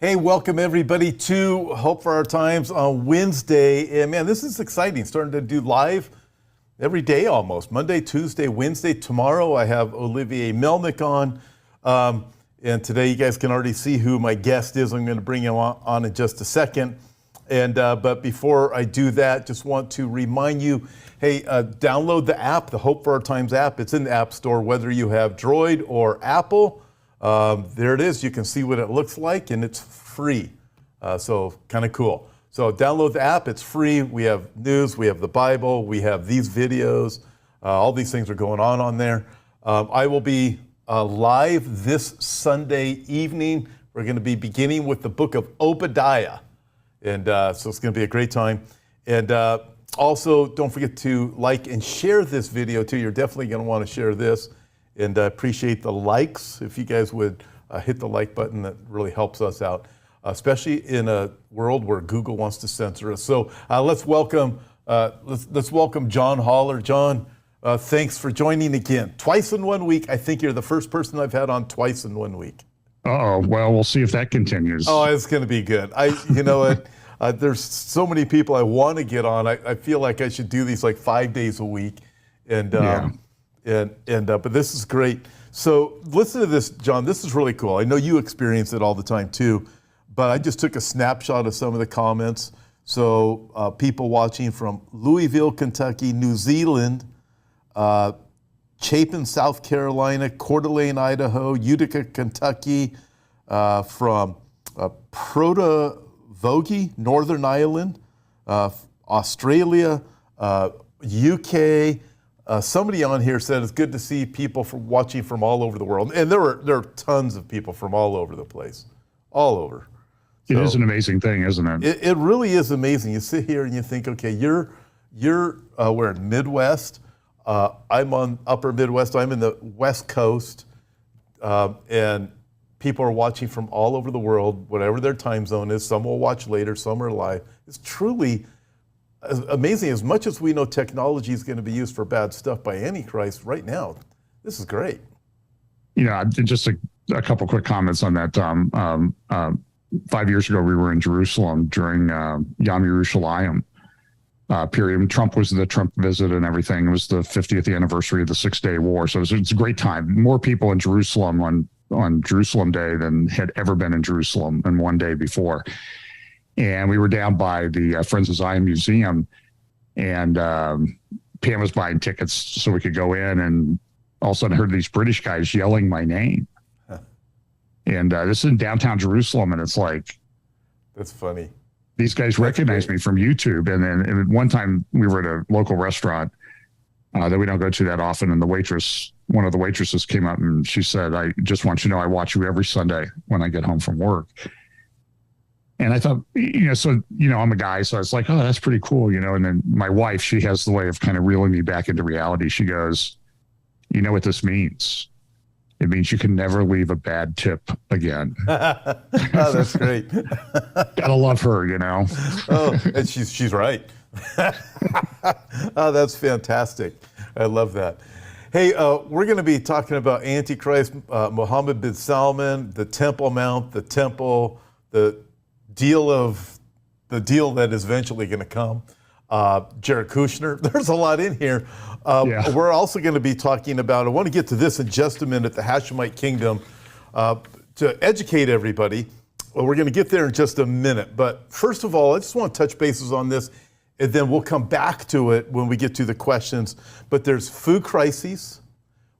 Hey, welcome everybody to Hope for Our Times on Wednesday. And man, this is exciting. Starting to do live every day almost. Monday, Tuesday, Wednesday. Tomorrow I have Olivier Melnick on. And today you guys can already see who my guest is. I'm going to bring him on in just a second. And but before I do that, just want to remind you, hey, download the app, the Hope for Our Times app. It's in the App Store, whether you have Droid or Apple. There it is. You can see what it looks like, and it's free. So kind of cool. So download the app. It's free. We have news. We have the Bible. We have these videos. All these things are going on there. I will be live this Sunday evening. We're going to be beginning with the book of Obadiah. And so it's going to be a great time. And also, don't forget to like and share this video, too. You're definitely going to want to share this. And I appreciate the likes. If you guys would hit the like button, that really helps us out, especially in a world where Google wants to censor us. So let's welcome John Haller. John, thanks for joining again. Twice in 1 week. I think you're the first person I've had on twice in 1 week. Oh, well, we'll see if that continues. Oh, it's going to be good. You know what? There's so many people I want to get on. I feel like I should do these like 5 days a week. And but this is great. So listen to this, John. This is really cool. I know you experience it all the time too, but I just took a snapshot of some of the comments. So people watching from Louisville, Kentucky, New Zealand, Chapin, South Carolina, Coeur d'Alene, Idaho, Utica, Kentucky, from Protovogie, Northern Ireland, Australia, UK. Somebody on here said it's good to see people watching from all over the world. And there are tons of people from all over the place, all over. So, it is an amazing thing, isn't it? It really is amazing. You sit here and you think, okay, we're in Midwest. I'm on upper Midwest. I'm in the West Coast. And people are watching from all over the world, whatever their time zone is. Some will watch later, some are live. It's truly amazing. As much as we know technology is going to be used for bad stuff by Antichrist right now, this is great. You know, just a couple quick comments on that. 5 years ago, we were in Jerusalem during Yom Yerushalayim period. Trump was the Trump visit and everything. It was the 50th anniversary of the 6-Day War. So it's a great time. More people in Jerusalem on Jerusalem Day than had ever been in Jerusalem in one day before. And we were down by the Friends of Zion Museum, and Pam was buying tickets so we could go in, and all of a sudden I heard these British guys yelling my name. Huh. And this is in downtown Jerusalem, and it's like... That's funny. These guys recognized me from YouTube. And then one time we were at a local restaurant that we don't go to that often, and one of the waitresses came up and she said, "I just want you to know I watch you every Sunday when I get home from work." And I thought, I'm a guy, so I was like, oh, that's pretty cool, And then my wife, she has the way of kind of reeling me back into reality. She goes, "You know what this means? It means you can never leave a bad tip again." Oh, that's great. Gotta love her, Oh, and she's right. Oh, that's fantastic. I love that. Hey, we're going to be talking about Antichrist, Mohammed bin Salman, the Temple Mount, the temple, the deal that is eventually going to come. Jared Kushner. There's a lot in here. We're also going to be talking about, I want to get to this in just a minute, the Hashemite kingdom, to educate everybody. Well, we're going to get there in just a minute. But first of all, I just want to touch bases on this, and then we'll come back to it when we get to the questions. But there's food crises.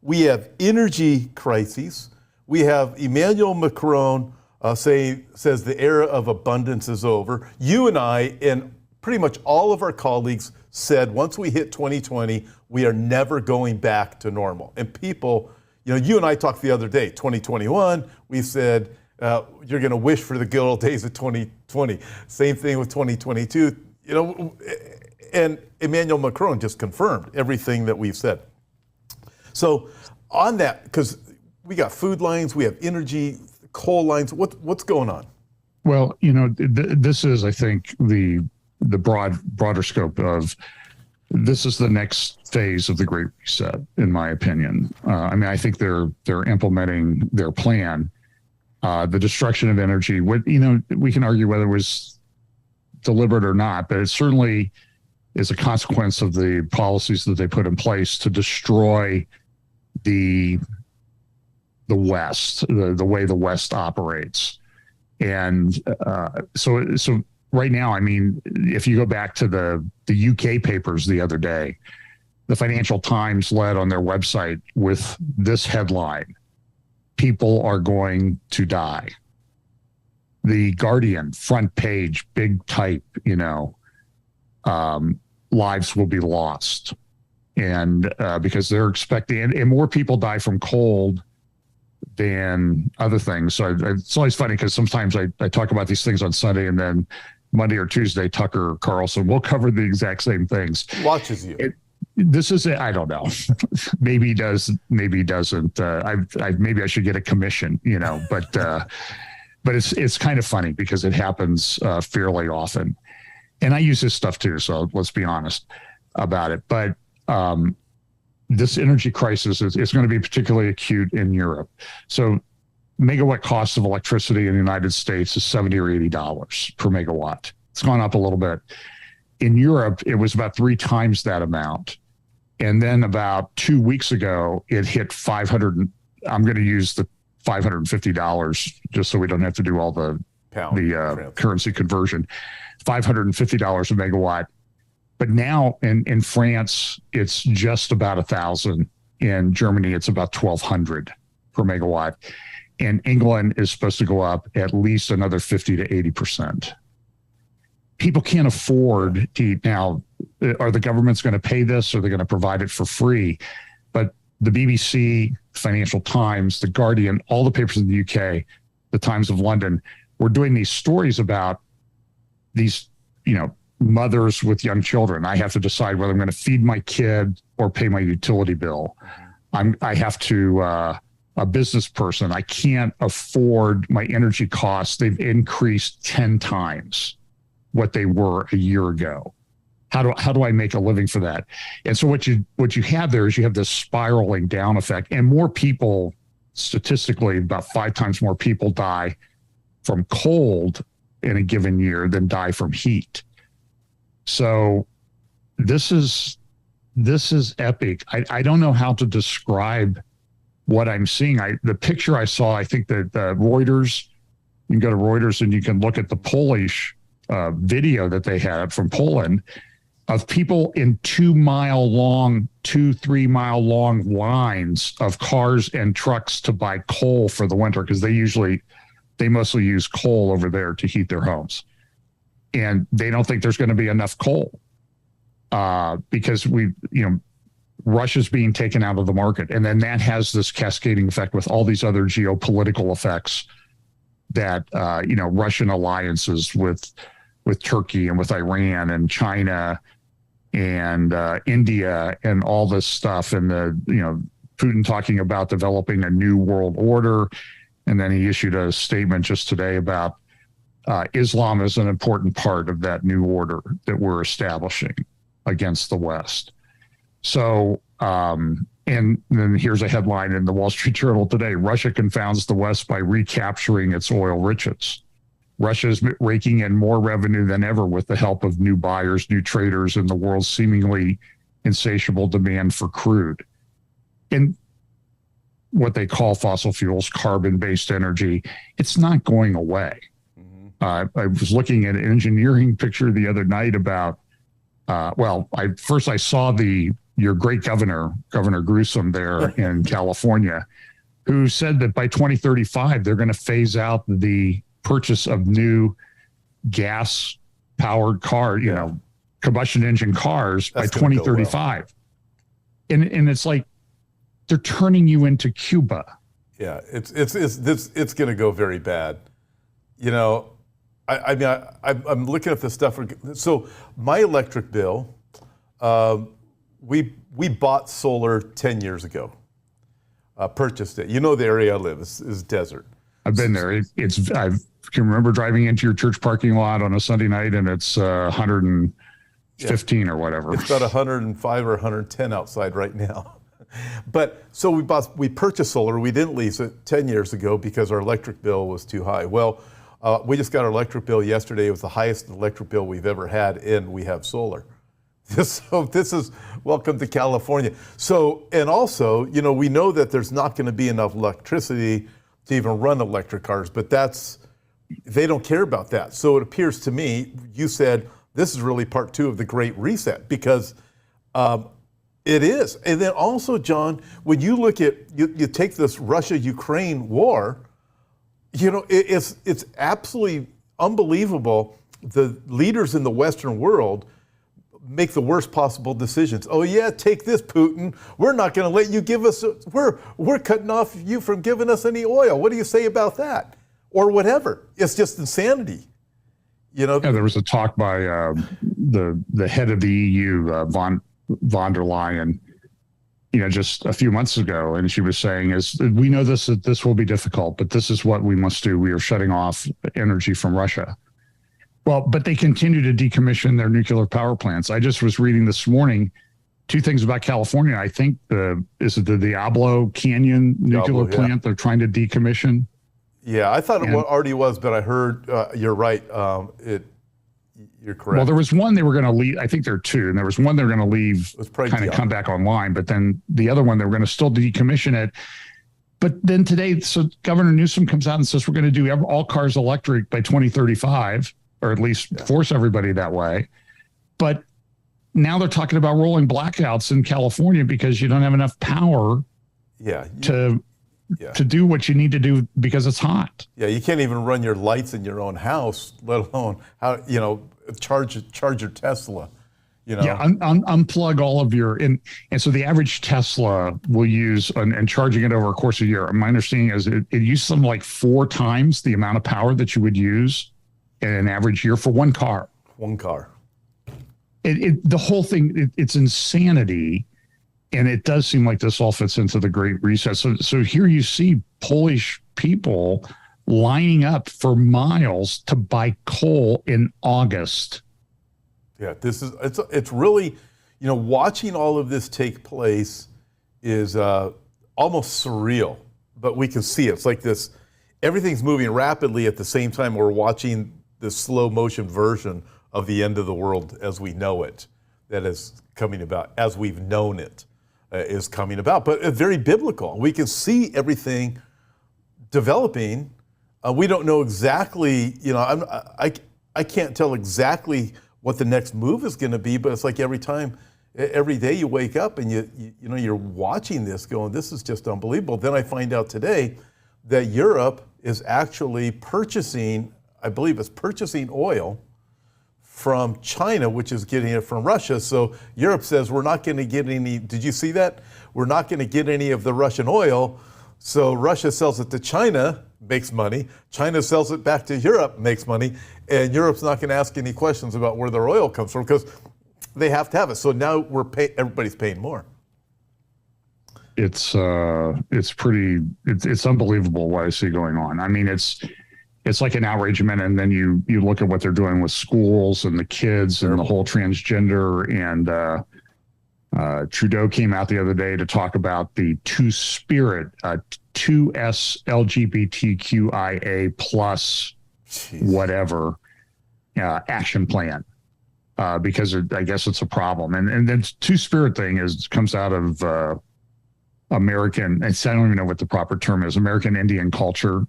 We have energy crises. We have Emmanuel Macron says the era of abundance is over. You and I and pretty much all of our colleagues said once we hit 2020, we are never going back to normal. And people, you and I talked the other day, 2021, we said, you're going to wish for the good old days of 2020. Same thing with 2022, and Emmanuel Macron just confirmed everything that we've said. So on that, because we got food lines, we have energy, coal lines, what's going on? Well, this is, I think, the broader scope of this is the next phase of the Great Reset, in my opinion. I think they're implementing their plan the destruction of energy. We can argue whether it was deliberate or not, but it certainly is a consequence of the policies that they put in place to destroy the West, the way the West operates. And so right now, I mean, if you go back to the UK papers the other day, the Financial Times led on their website with this headline: "People are going to die." The Guardian, front page, big type, lives will be lost. And because they're expecting, and more people die from cold than other things. So it's always funny because sometimes I talk about these things on Sunday, and then Monday or Tuesday, Tucker Carlson will cover the exact same things. Watches you. This is I don't know. Maybe he does, maybe he doesn't. Maybe I should get a commission, but it's kind of funny because it happens fairly often. And I use this stuff too, so let's be honest about it. But this energy crisis is going to be particularly acute in Europe. So megawatt cost of electricity in the United States is $70 or $80 per megawatt. It's gone up a little bit. In Europe, it was about 3 times that amount. And then about 2 weeks ago, it hit 500. I'm going to use the $550 just so we don't have to do all the currency conversion. $550 a megawatt. But now in France, it's just about 1,000. In Germany, it's about 1,200 per megawatt. And England is supposed to go up at least another 50 to 80%. People can't afford to eat. Now, are the governments going to pay this, or are they going to provide it for free? But the BBC, Financial Times, The Guardian, all the papers in the UK, the Times of London, were doing these stories about these, mothers with young children. I have to decide whether I'm going to feed my kid or pay my utility bill. I have to, a business person, I can't afford my energy costs. They've increased 10 times what they were a year ago. How do I make a living for that? And so what you have there is you have this spiraling down effect, and more people, statistically, about 5 times more people die from cold in a given year than die from heat. So this is epic. I don't know how to describe what I'm seeing. The picture I saw, I think that Reuters, you can go to Reuters and you can look at the Polish video that they had from Poland of people in 3 mile long lines of cars and trucks to buy coal for the winter, because they mostly use coal over there to heat their homes. And they don't think there's going to be enough coal because Russia's being taken out of the market. And then that has this cascading effect with all these other geopolitical effects that, Russian alliances with Turkey and with Iran and China and India and all this stuff. And Putin talking about developing a new world order. And then he issued a statement just today about Islam is an important part of that new order that we're establishing against the West. So, and then here's a headline in the Wall Street Journal today: Russia confounds the West by recapturing its oil riches. Russia is raking in more revenue than ever with the help of new buyers, new traders, and the world's seemingly insatiable demand for crude. And what they call fossil fuels, carbon-based energy, it's not going away. I was looking at an engineering picture the other night about, I saw your great Governor Newsom there in California, who said that by 2035, they're going to phase out the purchase of new gas-powered combustion engine cars by 2035. Well. And it's like, they're turning you into Cuba. Yeah, it's going to go very bad. I'm looking at this stuff. So my electric bill, we bought solar 10 years ago, purchased it. The area I live is desert. I've been there. I can remember driving into your church parking lot on a Sunday night, and it's 115 or whatever. It's about 105 or 110 outside right now. But so we purchased solar. We didn't lease it 10 years ago because our electric bill was too high. Well, we just got our electric bill yesterday. It was the highest electric bill we've ever had, and we have solar. So this is welcome to California. So, and also, you know, we know that there's not going to be enough electricity to even run electric cars, but they don't care about that. So it appears to me, you said this is really part two of the Great Reset, because it is. And then also, John, when you look at, you take this Russia-Ukraine war, you know, it's absolutely unbelievable. The leaders in the Western world make the worst possible decisions. Oh yeah, take this, Putin. We're not going to let you give us, we're cutting off you from giving us any oil. What do you say about that? Or whatever. It's just insanity. You know? Yeah, there was a talk by the head of the EU, von der Leyen, you know, just a few months ago, and she was saying, we know that this will be difficult, but this is what we must do. We are shutting off energy from Russia. Well, but they continue to decommission their nuclear power plants. I just was reading this morning two things about California. I think the Diablo Canyon nuclear plant they're trying to decommission. Yeah, I thought it already was, but I heard you're right. You're correct. Well, there was one they were going to leave. I think there are two, and there was one they're going to leave, kind of come back online. But then the other one, they were going to still decommission it. But then today, so Governor Newsom comes out and says we're going to do all cars electric by 2035, or at least force everybody that way. But now they're talking about rolling blackouts in California because you don't have enough power to do what you need to do because it's hot. Yeah, you can't even run your lights in your own house, let alone charge your Tesla. You know? Yeah, unplug all of your and so the average Tesla will use and charging it over a course of a year. My understanding is it uses something like 4 times the amount of power that you would use in an average year for one car. One car. The whole thing, it's insanity. And it does seem like this all fits into the Great Reset. So here you see Polish people lining up for miles to buy coal in August. Yeah, it's really, you know, watching all of this take place is almost surreal, but we can see it. It's like this, everything's moving rapidly at the same time we're watching this slow motion version of the end of the world as we know it, that is coming about, as we've known it. Is coming about, but very biblical. We can see everything developing. We don't know exactly, you know, I can't tell exactly what the next move is going to be, but it's like every day you wake up and you know, you're watching this going, this is just unbelievable. Then I find out today that Europe is actually purchasing, I believe it's purchasing oil from China, which is getting it from Russia. So Europe says we're not going to get any, did you see that? We're not going to get any of the Russian oil. So Russia sells it to China, makes money. China sells it back to Europe, makes money. And Europe's not going to ask any questions about where their oil comes from because they have to have it. So now everybody's paying more. It's unbelievable what I see going on. I mean, it's like an outragement, and then you look at what they're doing with schools and the kids and the whole transgender. And Trudeau came out the other day to talk about the two-spirit, 2S LGBTQIA plus whatever action plan, because I guess it's a problem. And then two-spirit thing comes out of American, I don't even know what the proper term is, American Indian culture,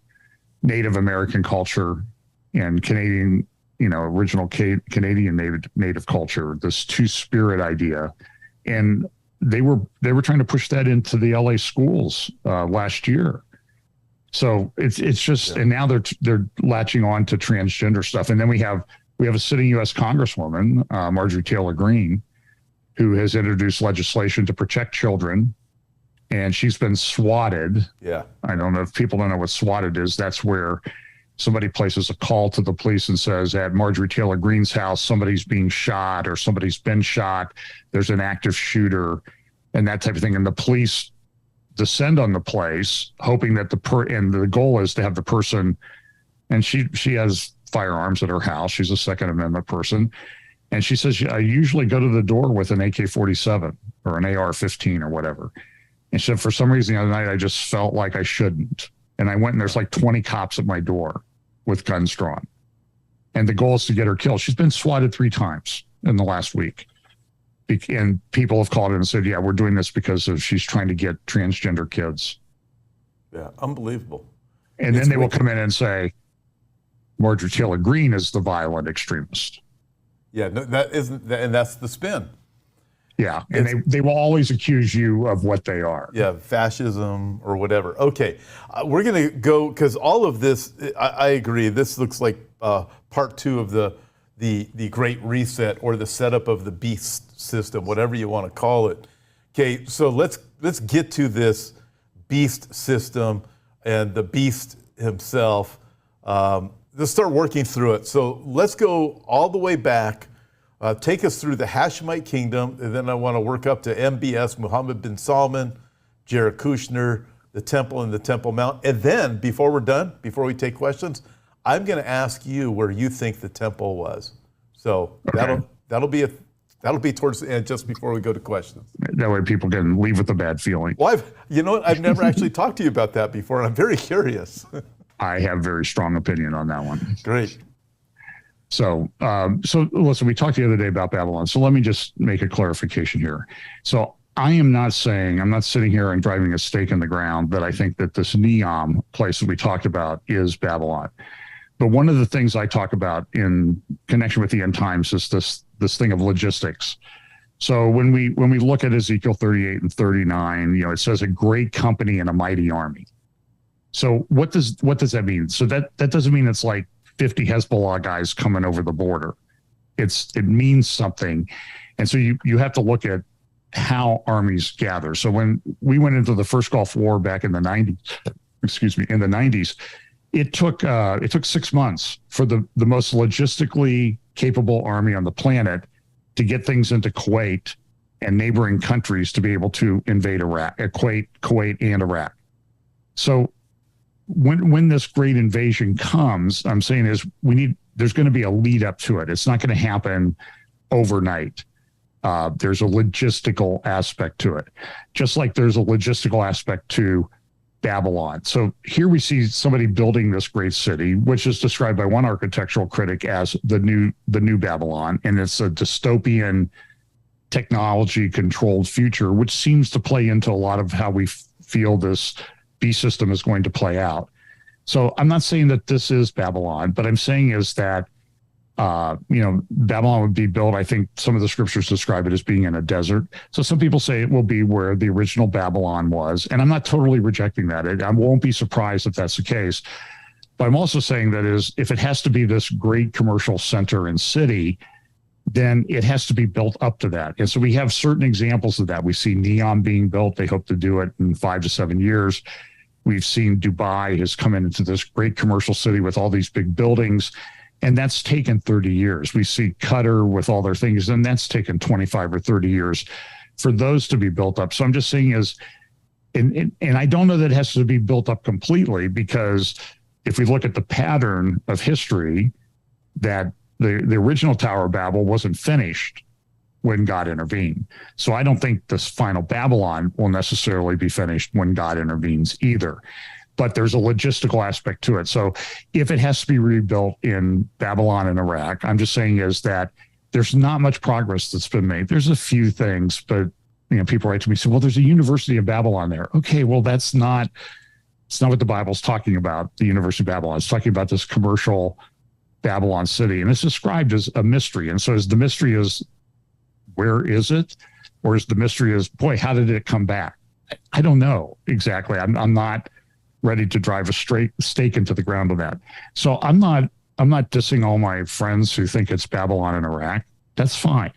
Native American culture, and Canadian, original Canadian native culture, this two-spirit idea. And they were trying to push that into the LA schools last year. So it's just, and now they're latching on to transgender stuff. And then we have a sitting U.S. Congresswoman, Marjorie Taylor Greene, who has introduced legislation to protect children. And she's been swatted. Yeah. I don't know if people don't know what swatted is. That's where somebody places a call to the police and says, at Marjorie Taylor Greene's house, somebody's being shot or somebody's been shot. There's an active shooter and that type of thing. And the police descend on the place, hoping that and the goal is to have the person, and she has firearms at her house. She's a Second Amendment person. And she says, I usually go to the door with an AK-47 or an AR-15 or whatever. And she said, for some reason the other night, I just felt like I shouldn't. And I went and there's like 20 cops at my door with guns drawn. And the goal is to get her killed. She's been swatted 3 times in the last week. And people have called in and said, yeah, we're doing this because she's trying to get transgender kids. Yeah, unbelievable. And then they will come in and say, Marjorie Taylor Greene is the violent extremist. Yeah, no, that isn't, and that's the spin. Yeah, and they will always accuse you of what they are. Yeah, fascism or whatever. Okay, we're going to go, because all of this, I agree, this looks like part 2 of the Great Reset, or the setup of the beast system, whatever you want to call it. Okay, so let's get to this beast system and the beast himself. Let's start working through it. So let's go all the way back. Take us through the Hashemite kingdom, and then I want to work up to MBS, Mohammed bin Salman, Jared Kushner, the temple and the Temple Mount. And then, before we're done, before we take questions, I'm going to ask you where you think the temple was. So okay. that'll be towards the end, just before we go to questions. That way people can leave with a bad feeling. Well, I've never actually talked to you about that before, and I'm very curious. I have very strong opinion on that one. Great. So listen, we talked the other day about Babylon. So let me just make a clarification here. So I'm not sitting here and driving a stake in the ground that I think that this Neom place that we talked about is Babylon. But one of the things I talk about in connection with the end times is this thing of logistics. So when we look at Ezekiel 38 and 39, it says a great company and a mighty army. So what does that mean? So that doesn't mean it's like 50 Hezbollah guys coming over the border. It means something. And so you have to look at how armies gather. So when we went into the first Gulf War back in the 90s, it took 6 months for the most logistically capable army on the planet to get things into Kuwait and neighboring countries to be able to invade Iraq, Kuwait and Iraq. So when this great invasion comes, I'm saying there's going to be a lead up to it. It's not going to happen overnight. There's a logistical aspect to it, just like there's a logistical aspect to Babylon. So here we see somebody building this great city, which is described by one architectural critic as the new Babylon, and it's a dystopian technology-controlled future, which seems to play into a lot of how we feel this beast system is going to play out. So I'm not saying that this is Babylon, but I'm saying is that Babylon would be built. I think some of the scriptures describe it as being in a desert. So some people say it will be where the original Babylon was. And I'm not totally rejecting that. I won't be surprised if that's the case. But I'm also saying that if it has to be this great commercial center and city, then it has to be built up to that. And so we have certain examples of that. We see Neom being built. They hope to do it in 5 to 7 years. We've seen Dubai has come into this great commercial city with all these big buildings. And that's taken 30 years. We see Qatar with all their things, and that's taken 25 or 30 years for those to be built up. So I'm just saying and I don't know that it has to be built up completely, because if we look at the pattern of history, that the original Tower of Babel wasn't finished when God intervened. So I don't think this final Babylon will necessarily be finished when God intervenes either. But there's a logistical aspect to it. So if it has to be rebuilt in Babylon and Iraq, I'm just saying is that there's not much progress that's been made. There's a few things, but people write to me and say, well, there's a University of Babylon there. Okay, well, it's not what the Bible's talking about, the University of Babylon. It's talking about this commercial Babylon city. And it's described as a mystery. And so the mystery is, where is it? Or is the mystery is, boy, how did it come back? I don't know exactly. I'm not ready to drive a straight stake into the ground on that. So I'm not dissing all my friends who think it's Babylon in Iraq. That's fine.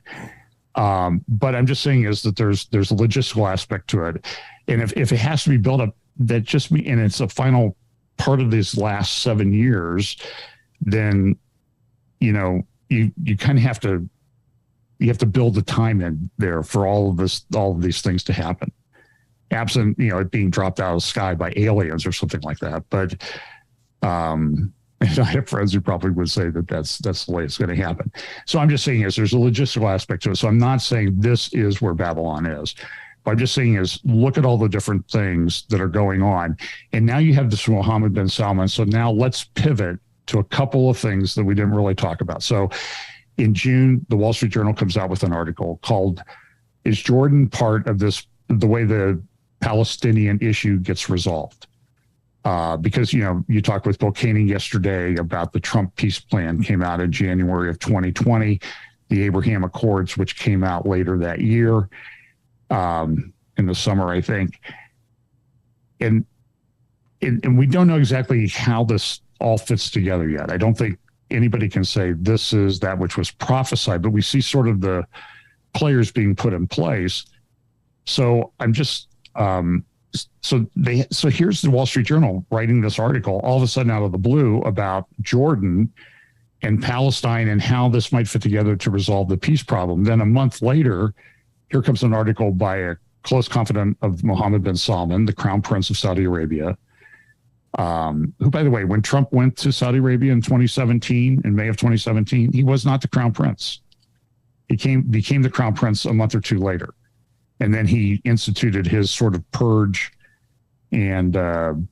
But I'm just saying is that there's a logistical aspect to it. And if it has to be built up, that just means, and it's a final part of these last 7 years, then, you kind of have to build the time in there for all of these things to happen. Absent, it being dropped out of the sky by aliens or something like that. But and I have friends who probably would say that that's the way it's going to happen. So I'm just saying there's a logistical aspect to it. So I'm not saying this is where Babylon is. What I'm just saying is look at all the different things that are going on. And now you have this Mohammed bin Salman. So now let's pivot to a couple of things that we didn't really talk about. So in June, the Wall Street Journal comes out with an article called, "Is Jordan part of this, the way the Palestinian issue gets resolved?" Because, you talked with Bill Koenig yesterday about the Trump peace plan, came out in January of 2020, the Abraham Accords, which came out later that year, in the summer, I think. And we don't know exactly how this all fits together yet. I don't think anybody can say this is that which was prophesied, but we see sort of the players being put in place. So I'm just, so here's the Wall Street Journal writing this article all of a sudden out of the blue about Jordan and Palestine and how this might fit together to resolve the peace problem. Then a month later, here comes an article by a close confidant of Mohammed bin Salman, the Crown Prince of Saudi Arabia, who, by the way, when Trump went to Saudi Arabia in 2017, in May of 2017, he was not the Crown Prince. He became the Crown Prince a month or two later. And then he instituted his sort of purge and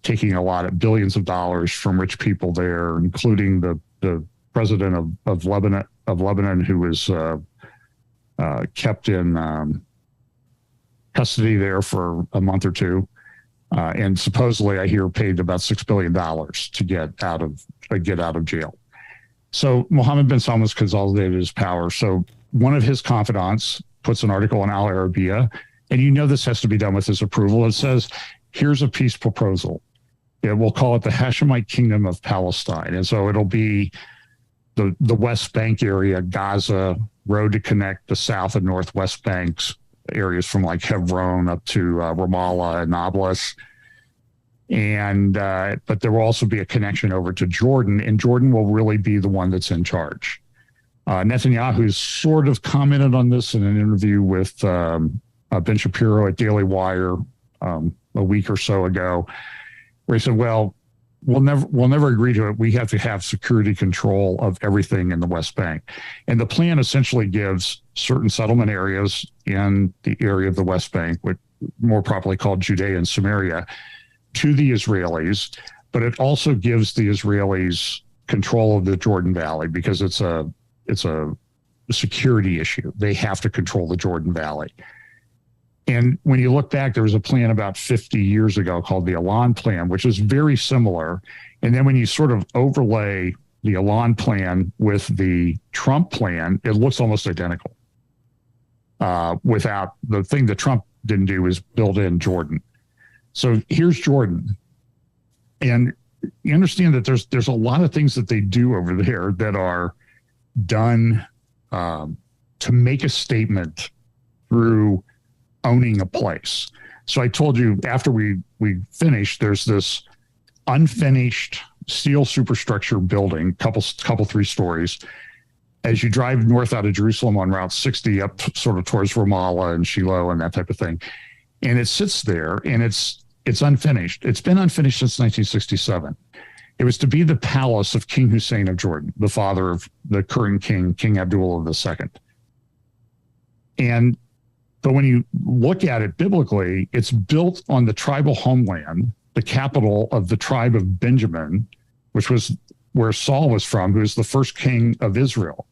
taking a lot of billions of dollars from rich people there, including the president of Lebanon, who was kept in custody there for a month or two. And supposedly, I hear, paid about $6 billion to get out of jail. So Mohammed bin Salman's consolidated his power. So one of his confidants puts an article in Al Arabiya, and this has to be done with his approval. It says, here's a peace proposal. We'll call it the Hashemite Kingdom of Palestine. And so it'll be the West Bank area, Gaza, road to connect the South and Northwest Banks, areas from like Hebron up to Ramallah and Nablus. And but there will also be a connection over to Jordan, and Jordan will really be the one that's in charge. Netanyahu's sort of commented on this in an interview with Ben Shapiro at Daily Wire a week or so ago, where he said, well, we'll never agree to it. We have to have security control of everything in the West Bank. And the plan essentially gives certain settlement areas in the area of the West Bank, which more properly called Judea and Samaria, to the Israelis, but it also gives the Israelis control of the Jordan Valley because it's a security issue. They have to control the Jordan Valley. And when you look back, there was a plan about 50 years ago called the Elan Plan, which is very similar. And then when you sort of overlay the Elan Plan with the Trump plan, it looks almost identical. Without the thing that Trump didn't do is build in Jordan. So here's Jordan. And you understand that there's a lot of things that they do over there that are done to make a statement through owning a place. So I told you after we finished, there's this unfinished steel superstructure building, couple 3 stories. As you drive north out of Jerusalem on Route 60 up sort of towards Ramallah and Shiloh and that type of thing. And it sits there and it's unfinished. It's been unfinished since 1967. It was to be the palace of King Hussein of Jordan, the father of the current king, King Abdullah II. But when you look at it biblically, it's built on the tribal homeland, the capital of the tribe of Benjamin, which was where Saul was from, who was the first king of Israel.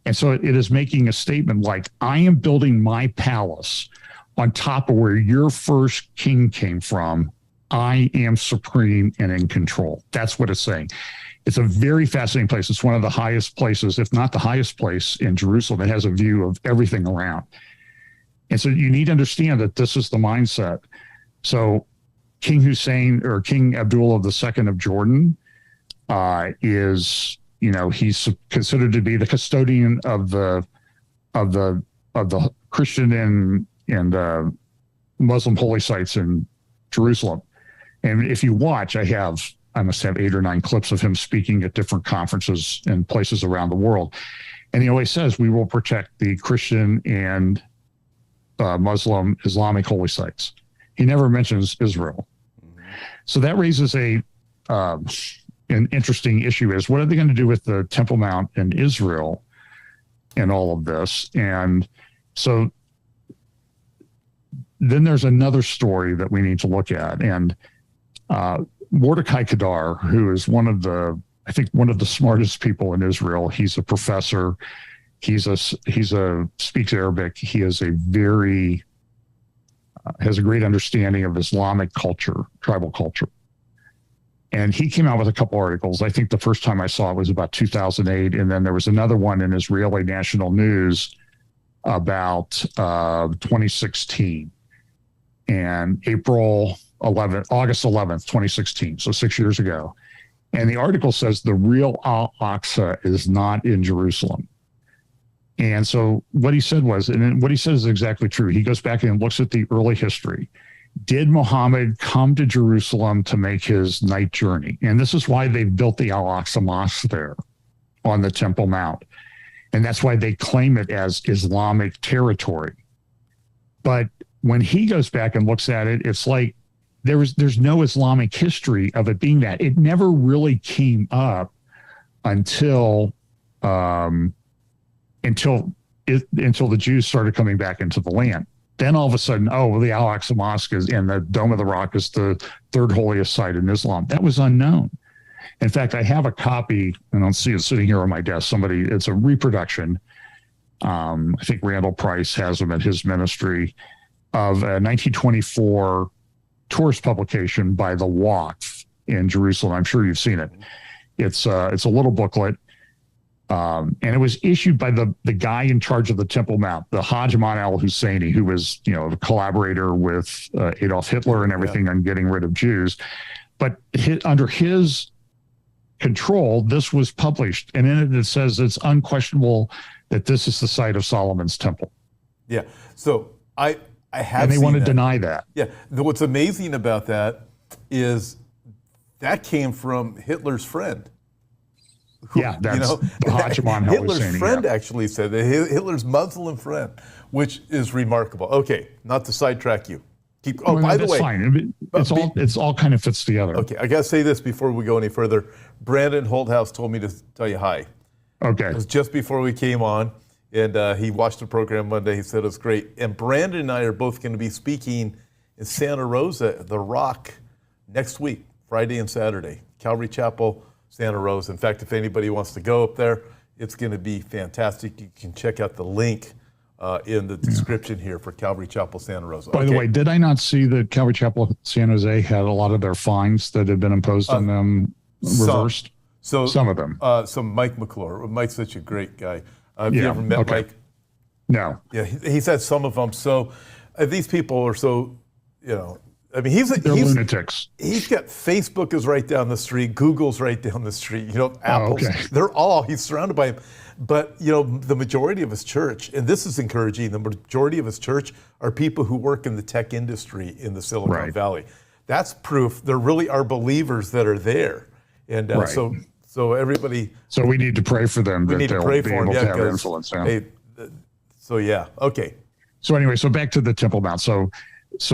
And so it is making a statement like, I am building my palace on top of where your first king came from. I am supreme and in control. That's what it's saying. It's a very fascinating place. It's one of the highest places, if not the highest place in Jerusalem. It has a view of everything around. And so you need to understand that this is the mindset. So King Hussein or King Abdullah II of Jordan is, he's considered to be the custodian of the Christian and Muslim holy sites in Jerusalem. And if you watch, I must have 8 or 9 clips of him speaking at different conferences in places around the world. And he always says, we will protect the Christian and Muslim Islamic holy sites. He never mentions Israel. So that raises an interesting issue is what are they going to do with the Temple Mount in Israel in all of this? And so then there's another story that we need to look at. And Mordecai Kedar, who is I think one of the smartest people in Israel. He's a professor. He's speaks Arabic. He is has a great understanding of Islamic culture, tribal culture. And he came out with a couple articles. I think the first time I saw it was about 2008. And then there was another one in Israeli national news about 2016 and August 11th, 2016. So 6 years ago. And the article says the real Al-Aqsa is not in Jerusalem. And so what he said was, and what he said is exactly true. He goes back and looks at the early history. Did Muhammad come to Jerusalem to make his night journey? And this is why they built the Al-Aqsa Mosque there on the Temple Mount. And that's why they claim it as Islamic territory. But when he goes back and looks at it, it's like there's no Islamic history of it being that. It never really came up until the Jews started coming back into the land. Then all of a sudden, the Al-Aqsa Mosque and the Dome of the Rock is the third holiest site in Islam. That was unknown. In fact, I have a copy, and I'll see it sitting here on my desk. It's a reproduction. I think Randall Price has them at his ministry, of a 1924 tourist publication by the Waqf in Jerusalem. I'm sure you've seen it. It's a little booklet. And it was issued by the guy in charge of the Temple Mount, the Hajj Aman al-Husseini, who was, a collaborator with Adolf Hitler and everything on getting rid of Jews. But under his control, this was published. And in it says it's unquestionable that this is the site of Solomon's temple. Yeah. So I have and they seen want to that. deny that. Yeah. What's amazing about that is that came from Hitler's friend. That's the Hajj Aman al-Husseini. Hitler's friend actually said that, Hitler's Muslim friend, which is remarkable. Okay, not to sidetrack you. By the way, fine. It's all kind of fits together. Okay, I got to say this before we go any further. Brandon Holthouse told me to tell you hi. Okay. It was just before we came on, and he watched the program Monday. He said it was great. And Brandon and I are both going to be speaking in Santa Rosa, The Rock, next week, Friday and Saturday, Calvary Chapel, Santa Rosa. In fact, if anybody wants to go up there, it's going to be fantastic. You can check out the link in the description here for Calvary Chapel, Santa Rosa. By the way, did I not see that Calvary Chapel, San Jose had a lot of their fines that had been imposed on them reversed? Some of them. So Mike McClure. Mike's such a great guy. Have you ever met Mike? No. Yeah, he said some of them. So these people are so, he's lunatics. He's got Facebook is right down the street, Google's right down the street. Apple's. He's surrounded by them. But the majority of his church, and this is encouraging, the majority of his church are people who work in the tech industry in the Silicon Valley. That's proof there really are believers that are there, and so everybody. So we need to pray for them. We need to pray for them. Have influence. Okay. So anyway, so back to the Temple Mount. So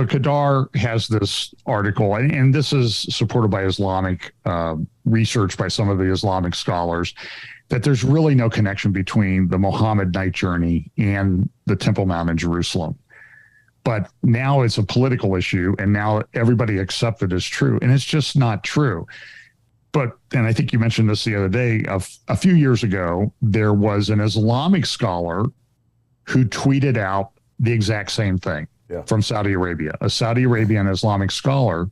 Kedar has this article, and this is supported by Islamic research by some of the Islamic scholars, that there's really no connection between the Muhammad night journey and the Temple Mount in Jerusalem. But now it's a political issue, and now everybody accepts it as true, and it's just not true. And I think you mentioned this the other day, a few years ago, there was an Islamic scholar who tweeted out the exact same thing. From Saudi Arabia, a Saudi Arabian Islamic scholar.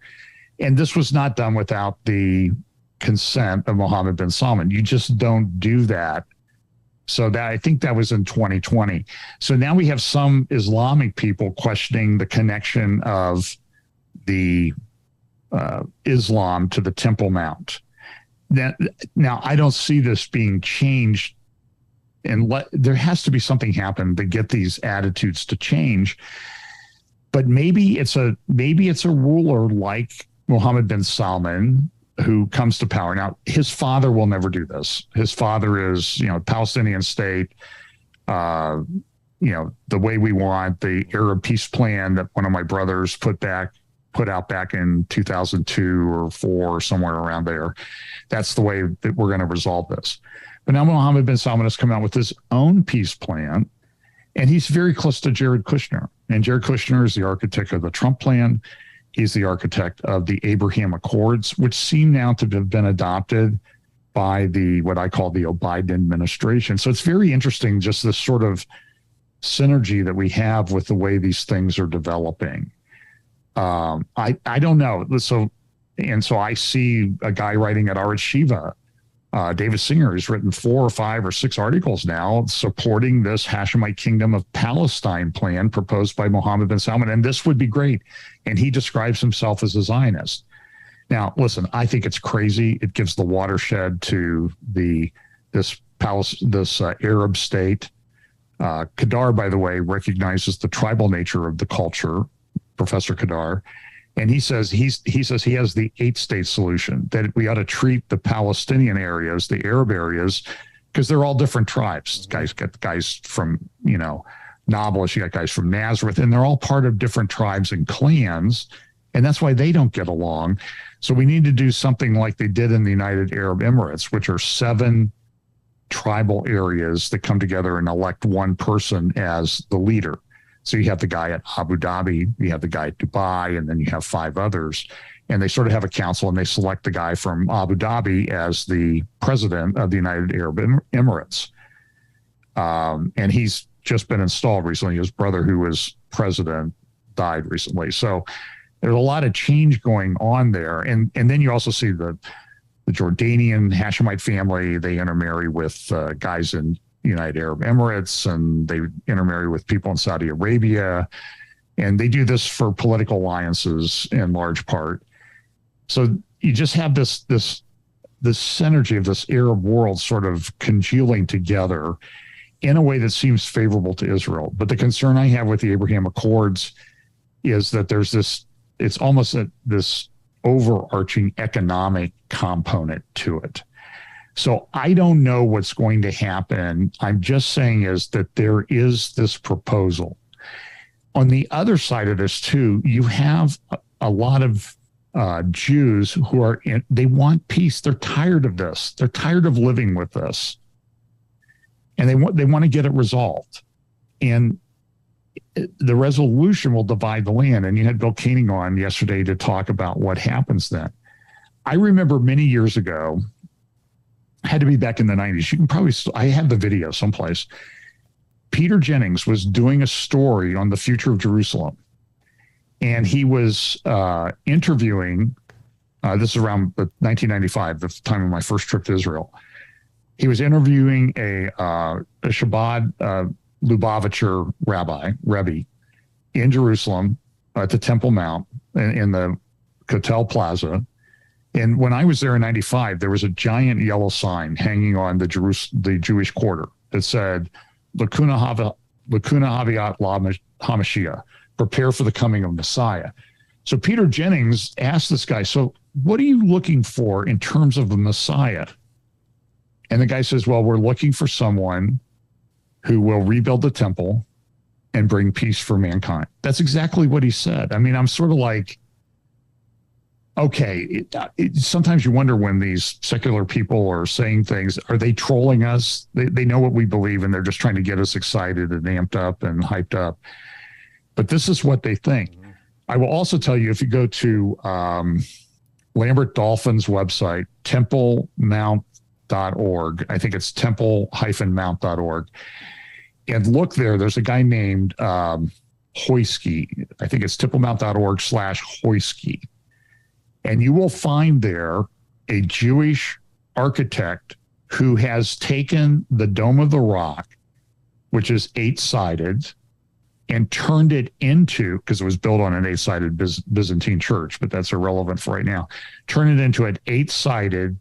And this was not done without the consent of Mohammed bin Salman. You just don't do that. So I think that was in 2020. So now we have some Islamic people questioning the connection of the Islam to the Temple Mount. Now, I don't see this being changed, and there has to be something happen to get these attitudes to change. But maybe it's a ruler like Mohammed bin Salman who comes to power. Now, his father will never do this. His father is, Palestinian state, the way we want, the Arab peace plan that one of my brothers put out back in 2002 or 4, somewhere around there. That's the way that we're going to resolve this. But now Mohammed bin Salman has come out with his own peace plan. And he's very close to Jared Kushner. And Jared Kushner is the architect of the Trump plan. He's the architect of the Abraham Accords, which seem now to have been adopted by what I call the Biden administration. So it's very interesting, just this sort of synergy that we have with the way these things are developing. I don't know. So I see a guy writing at Aretz Shiva, David Singer, has written 4 or 5 or 6 articles now supporting this Hashemite Kingdom of Palestine plan proposed by Mohammed bin Salman. And this would be great. And he describes himself as a Zionist. Now, listen, I think it's crazy. It gives the watershed to this Arab state. Kadar, by the way, recognizes the tribal nature of the culture, Professor Kadar. And he says he has the 8-state solution, that we ought to treat the Palestinian areas, the Arab areas, because they're all different tribes. Guys from, Nablus, you got guys from Nazareth, and they're all part of different tribes and clans. And that's why they don't get along. So we need to do something like they did in the United Arab Emirates, which are 7 tribal areas that come together and elect one person as the leader. So you have the guy at Abu Dhabi, you have the guy at Dubai, and then you have 5 others. And they sort of have a council, and they select the guy from Abu Dhabi as the president of the United Arab Emirates. And he's just been installed recently. His brother, who was president, died recently. So there's a lot of change going on there. And then you also see the Jordanian Hashemite family. They intermarry with guys in United Arab Emirates, and they intermarry with people in Saudi Arabia. And they do this for political alliances in large part. So you just have this synergy of this Arab world sort of congealing together in a way that seems favorable to Israel. But the concern I have with the Abraham Accords is that there's it's almost this overarching economic component to it. So I don't know what's going to happen. I'm just saying is that there is this proposal. On the other side of this too, you have a lot of Jews who they want peace. They're tired of this. They're tired of living with this. And they want to get it resolved. And the resolution will divide the land. And you had Bill Koenig on yesterday to talk about what happens then. I remember many years ago, had to be back in the 90s. You can probably, I have the video someplace. Peter Jennings was doing a story on the future of Jerusalem. And he was interviewing, this is around 1995, the time of my first trip to Israel. He was interviewing a Chabad Lubavitcher Rebbe in Jerusalem at the Temple Mount in the Kotel Plaza. And when I was there in 95, there was a giant yellow sign hanging on the Jewish quarter that said, Lakuna Haviat La Hamashiach, prepare for the coming of Messiah. So Peter Jennings asked this guy, so what are you looking for in terms of the Messiah? And the guy says, well, we're looking for someone who will rebuild the temple and bring peace for mankind. That's exactly what he said. I mean, I'm sort of like, okay, sometimes you wonder when these secular people are saying things, are they trolling us? They know what we believe, and they're just trying to get us excited and amped up and hyped up. But this is what they think. I will also tell you, if you go to Lambert Dolphin's website, templemount.org, I think it's temple-mount.org, and look there, there's a guy named Hoysky. I think it's templemount.org/Hoysky. And you will find there a Jewish architect who has taken the Dome of the Rock, which is 8-sided, and turned it into, because it was built on an 8-sided Byzantine church, but that's irrelevant for right now, turn it into an 8-sided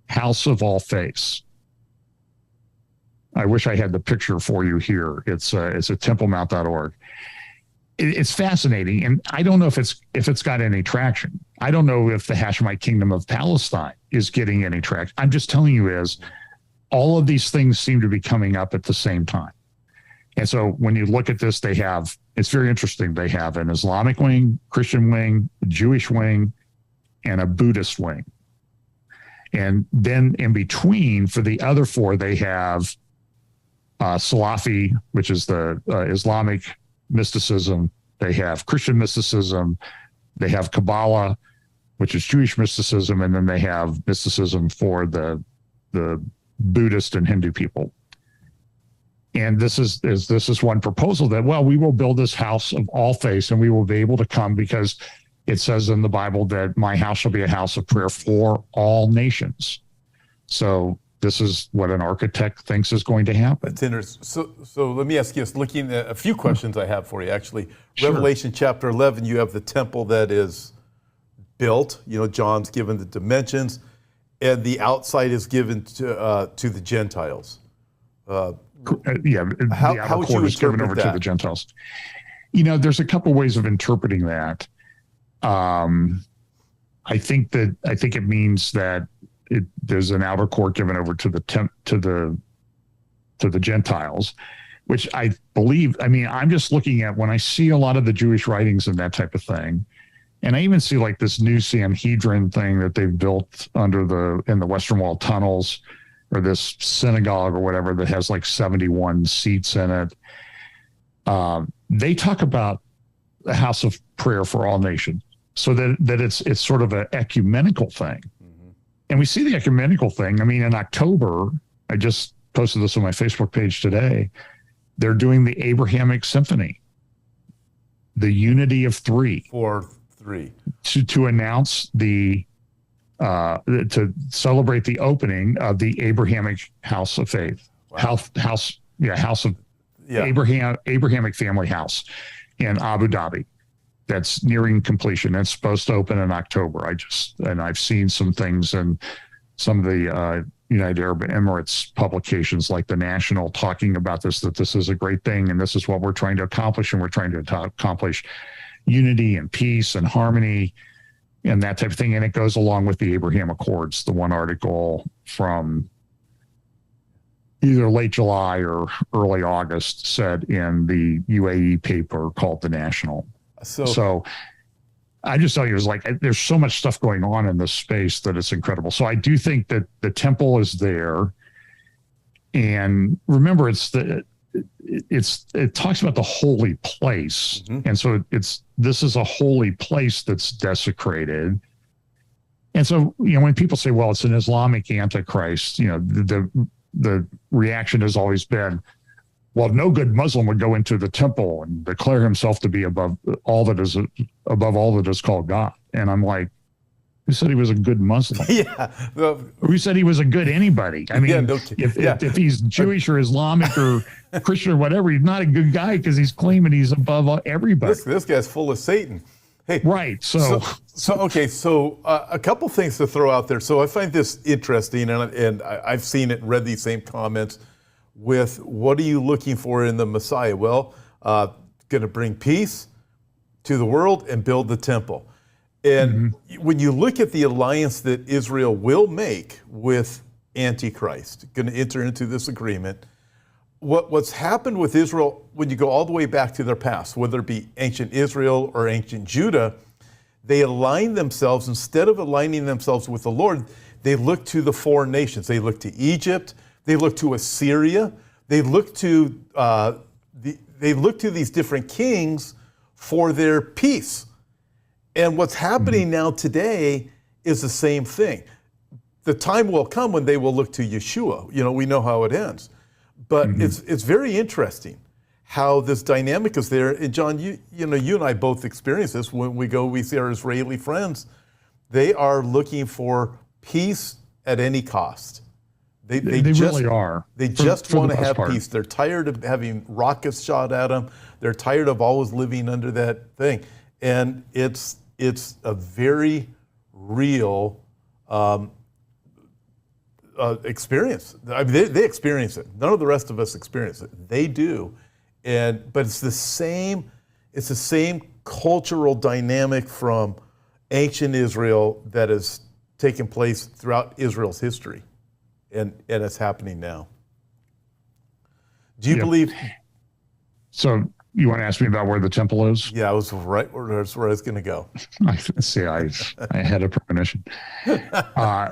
house of all face. I wish I had the picture for you here. It's at templemount.org. It's fascinating, and I don't know if it's got any traction. I don't know if the Hashemite Kingdom of Palestine is getting any traction. I'm just telling you is all of these things seem to be coming up at the same time. And so when you look at this, it's very interesting. They have an Islamic wing, Christian wing, a Jewish wing, and a Buddhist wing. And then in between, for the other 4, they have Salafi, which is the Islamic mysticism, they have Christian mysticism, they have Kabbalah, which is Jewish mysticism, and then they have mysticism for the Buddhist and Hindu people. And this is one proposal that, well, we will build this house of all faiths, and we will be able to come because it says in the Bible that my house shall be a house of prayer for all nations. So this is what an architect thinks is going to happen. That's interesting. So let me ask you, looking at a few questions I have for you, actually. Sure. Revelation chapter 11, you have the temple that is built. John's given the dimensions, and the outside is given to the Gentiles. How would you is given over interpret that? to the Gentiles. There's a couple ways of interpreting that. I think it means that there's an outer court given over to the Gentiles, which I believe. I'm just looking at when I see a lot of the Jewish writings and that type of thing, and I even see like this new Sanhedrin thing that they've built in the Western Wall tunnels, or this synagogue or whatever that has like 71 seats in it. They talk about the house of prayer for all nations, so that it's sort of an ecumenical thing. Mm-hmm. And we see the ecumenical thing. In October, I just posted this on my Facebook page today, they're doing the Abrahamic Symphony, the unity of three. 4-3. To announce to celebrate the opening of the Abrahamic House of Faith. Wow. Abrahamic Family House in Abu Dhabi. That's nearing completion. It's supposed to open in October. I've seen some things in some of the United Arab Emirates publications like The National talking about that this is a great thing, and this is what we're trying to accomplish, and we're trying to accomplish unity and peace and harmony and that type of thing. And it goes along with the Abraham Accords, the one article from either late July or early August said in the UAE paper called The National. So I just tell you, it's like there's so much stuff going on in this space that it's incredible. So I do think that the temple is there. And remember, it talks about the holy place. Mm-hmm. And so this is a holy place that's desecrated. And so, when people say, well, it's an Islamic Antichrist, the reaction has always been, well, no good Muslim would go into the temple and declare himself to be above all that is called God. And I'm like, who said he was a good Muslim? Yeah. Who said he was a good anybody? If he's Jewish or Islamic or Christian or whatever, he's not a good guy because he's claiming he's above everybody. This guy's full of Satan. Hey, right. So a couple things to throw out there. So I find this interesting, and I've seen it, read these same comments with, what are you looking for in the Messiah? Well, going to bring peace to the world and build the temple. And when you look at the alliance that Israel will make with Antichrist, going to enter into this agreement, what's happened with Israel, when you go all the way back to their past, whether it be ancient Israel or ancient Judah, they align themselves, instead of aligning themselves with the Lord, they look to the foreign nations. They look to Egypt, they look to Assyria, they look to these different kings for their peace. And what's happening now today is the same thing. The time will come when they will look to Yeshua. We know how it ends. But it's very interesting how this dynamic is there. And John, you and I both experience this when we see our Israeli friends. They are looking for peace at any cost. They really are. They just want to have peace. They're tired of having rockets shot at them. They're tired of always living under that thing. And it's a very real experience. They experience it. None of the rest of us experience it. They do, but it's the same cultural dynamic from ancient Israel that has taken place throughout Israel's history, and it's happening now. Do you believe? So you want to ask me about where the temple is? Yeah, that's where I was going to go. I had a premonition.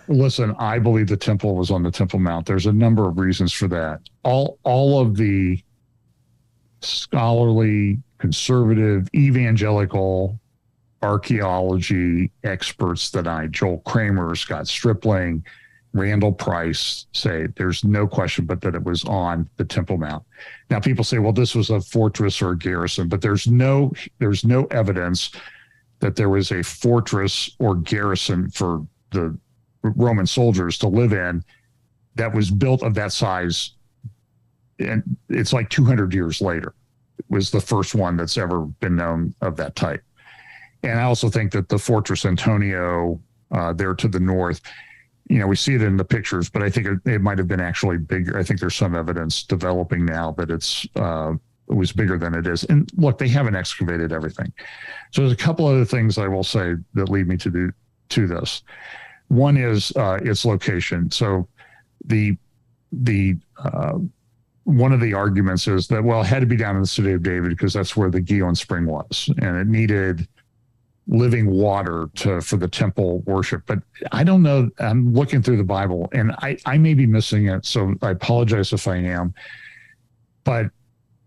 Listen, I believe the temple was on the Temple Mount. There's a number of reasons for that. All of the scholarly conservative, evangelical archaeology experts that Joel Kramer, Scott Stripling, Randall Price say there's no question but that it was on the Temple Mount. Now people say, well, this was a fortress or a garrison, but there's no evidence that there was a fortress or garrison for the Roman soldiers to live in that was built of that size. And it's like 200 years later. It was the first one that's ever been known of that type. And I also think that the Fortress Antonio there to the north, we see it in the pictures, but I think it might have been actually bigger. I think there's some evidence developing now that it was bigger than it is. And look, they haven't excavated everything. So there's a couple other things I will say that lead me to this. One is its location. So the one of the arguments is that, well, it had to be down in the city of David because that's where the Gihon spring was, and it needed living water for the temple worship. But I don't know. I'm looking through the Bible, and I may be missing it, so I apologize if I am. But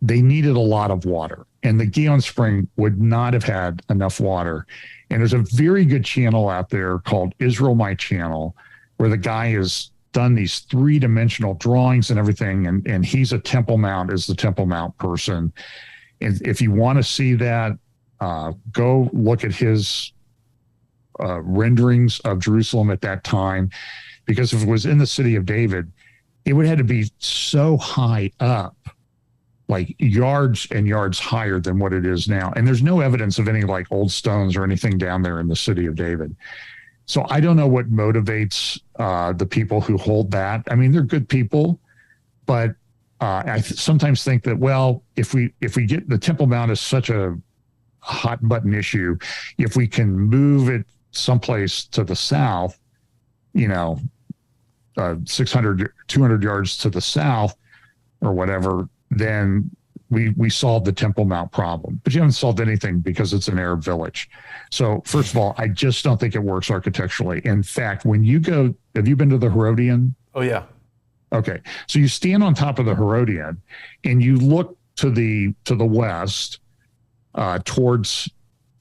they needed a lot of water, and the Gihon spring would not have had enough water. And there's a very good channel out there called Israel My Channel, where the guy has done these 3-dimensional drawings and everything, and he's the Temple Mount person. And if you want to see that, go look at his renderings of Jerusalem at that time, because if it was in the city of David, it would have to be so high up, like yards and yards higher than what it is now. And there's no evidence of any like old stones or anything down there in the city of David. So I don't know what motivates the people who hold that. I mean, they're good people, but I sometimes think that, well, if we get the Temple Mount is such a hot button issue, if we can move it someplace to the south, 600, 200 yards to the south or whatever, then we solved the Temple Mount problem. But you haven't solved anything because it's an Arab village. So first of all, I just don't think it works architecturally. In fact, when you go, have you been to the Herodian? Oh, yeah. Okay. So you stand on top of the Herodian and you look to the west towards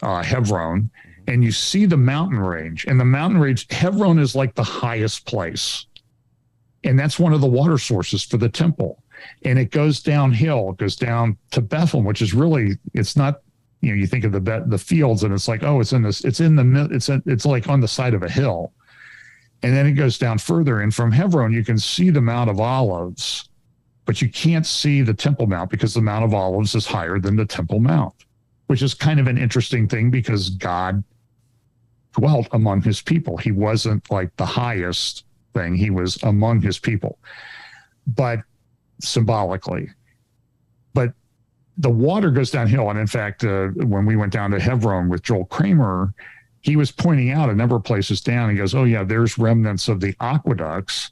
Hebron, and you see the mountain range. And the mountain range, Hebron is like the highest place. And that's one of the water sources for the temple. And it goes downhill, it goes down to Bethlehem, which is really, it's not, you think of the fields and it's like, oh, it's like on the side of a hill. And then it goes down further. And from Hebron, you can see the Mount of Olives, but you can't see the Temple Mount because the Mount of Olives is higher than the Temple Mount, which is kind of an interesting thing because God dwelt among his people. He wasn't like the highest thing. He was among his people, but symbolically. But the water goes downhill. And in fact, when we went down to Hebron with Joel Kramer, he was pointing out a number of places down. He goes, oh, yeah, there's remnants of the aqueducts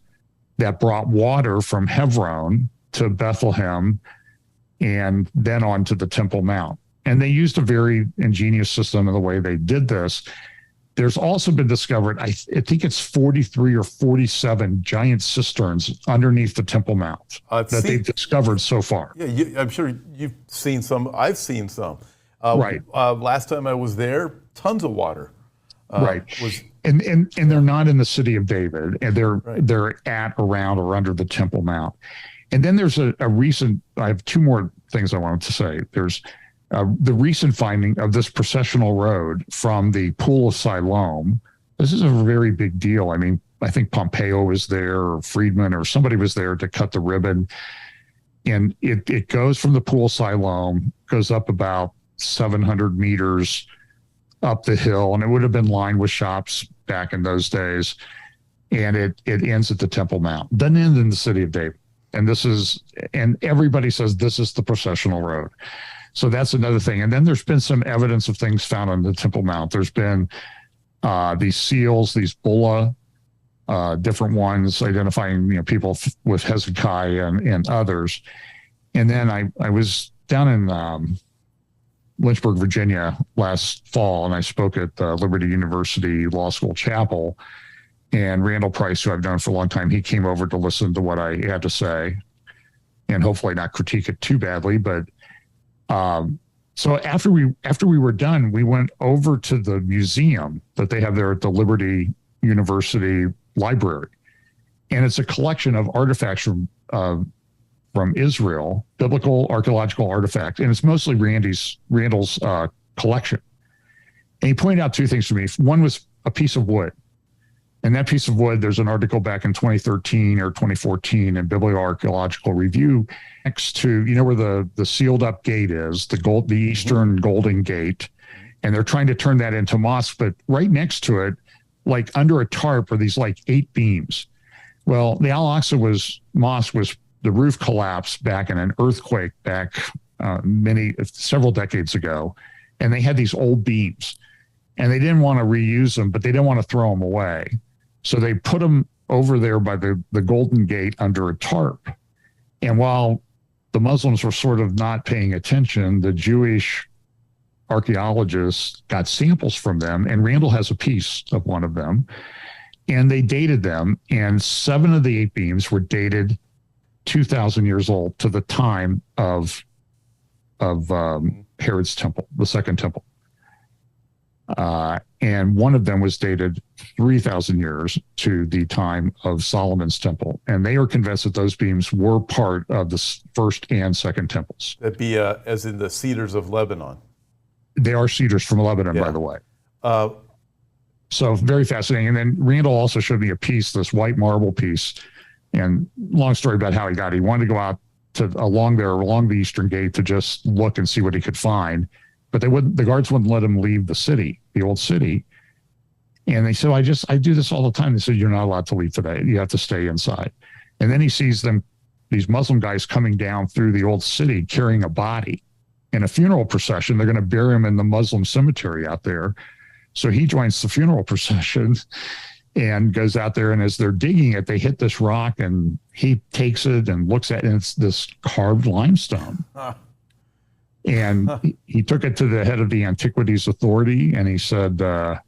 that brought water from Hebron to Bethlehem and then on to the Temple Mount. And they used a very ingenious system in the way they did this. There's also been discovered, I think it's 43 or 47 giant cisterns underneath the Temple Mount that they've discovered so far. Yeah, I'm sure you've seen some. I've seen some. Right. Last time I was there, tons of water. Right. And they're not in the city of David, and they're at, around, or under the Temple Mount. And then there's a recent, I have two more things I wanted to say. There's the recent finding of this processional road from the Pool of Siloam. This is a very big deal. I mean, I think Pompeo was there, or Friedman, or somebody was there to cut the ribbon. And it goes from the Pool of Siloam, goes up about 700 meters up the hill, and it would have been lined with shops back in those days. And it ends at the Temple Mount, doesn't end in the city of David. And everybody says this is the processional road. So that's another thing. And then there's been some evidence of things found on the Temple Mount. There's been these seals, these bulla, different ones identifying people with Hezekiah and others. And then I was down in Lynchburg, Virginia last fall, and I spoke at Liberty University Law School Chapel. And Randall Price, who I've known for a long time, he came over to listen to what I had to say and hopefully not critique it too badly. But So after we were done, we went over to the museum that they have there at the Liberty University Library, and it's a collection of artifacts from Israel, biblical archaeological artifacts, and it's mostly Randall's collection. And he pointed out two things to me. One was a piece of wood. And that piece of wood, there's an article back in 2013 or 2014 in Biblioarchaeological Review next to, you know, where the sealed up gate is, the Eastern Golden Gate. And they're trying to turn that into mosque, but right next to it, like under a tarp, are these like 8 beams. Well, the Al-Aqsa mosque was, the roof collapsed back in an earthquake back several decades ago. And they had these old beams and they didn't want to reuse them, but they didn't want to throw them away. So they put them over there by the Golden Gate under a tarp. And while the Muslims were sort of not paying attention, the Jewish archaeologists got samples from them, and Randall has a piece of one of them. And they dated them, and 7 of the 8 beams were dated 2,000 years old to the time of Herod's temple, the second temple. And one of them was dated 3,000 years to the time of Solomon's temple. And they are convinced that those beams were part of the first and second temples. That'd be as in the cedars of Lebanon. They are cedars from Lebanon, by the way. So very fascinating. And then Randall also showed me a piece, this white marble piece. And long story about how he got it. He wanted to go out along the Eastern Gate to just look and see what he could find. But the guards wouldn't let him leave the city, the old city. And they said, I do this all the time. They said, you're not allowed to leave today. You have to stay inside. And then he sees these Muslim guys coming down through the old city carrying a body in a funeral procession. They're going to bury him in the Muslim cemetery out there. So he joins the funeral procession and goes out there. And as they're digging it, they hit this rock and he takes it and looks at it, and it's this carved limestone. And he took it to the head of the Antiquities Authority, and he said, and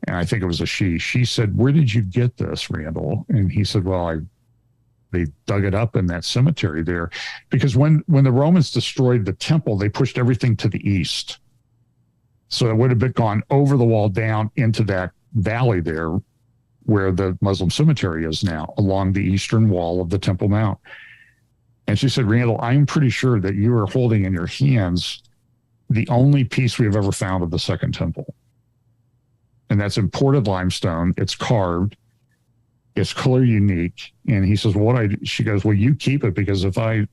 I think it was a she said, where did you get this, Randall? And he said, well, they dug it up in that cemetery there. Because when the Romans destroyed the temple, they pushed everything to the east. So it would have been gone over the wall down into that valley there where the Muslim cemetery is now, along the eastern wall of the Temple Mount. And she said, Randall, I'm pretty sure that you are holding in your hands the only piece we've ever found of the second temple. And that's imported limestone. It's carved. It's color unique. And he says, she goes, well, you keep it, because if I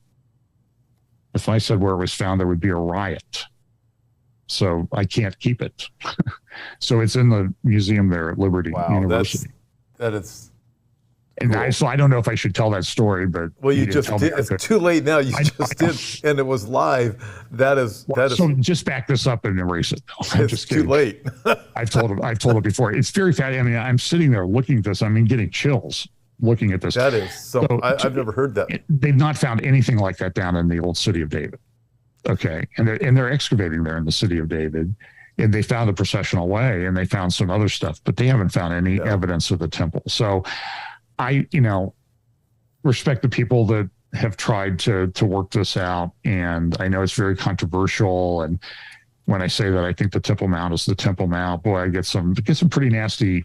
said where it was found, there would be a riot. So I can't keep it. So it's in the museum there at Liberty University. That is. And cool. So I don't know if I should tell that story, but you just did. It's too late now. You just did, and it was live. That is. So just back this up and erase it. I'm just kidding. Too late. I've told it before. It's very fat. I mean, I'm sitting there looking at this. I mean, getting chills looking at this. That is so. I've never heard that. They've not found anything like that down in the old city of David. Okay, and they're excavating there in the city of David, and they found the processional way, and they found some other stuff, but they haven't found any evidence of the temple. So I, respect the people that have tried to work this out. And I know it's very controversial. And when I say that I think the Temple Mount is the Temple Mount, boy, I get some pretty nasty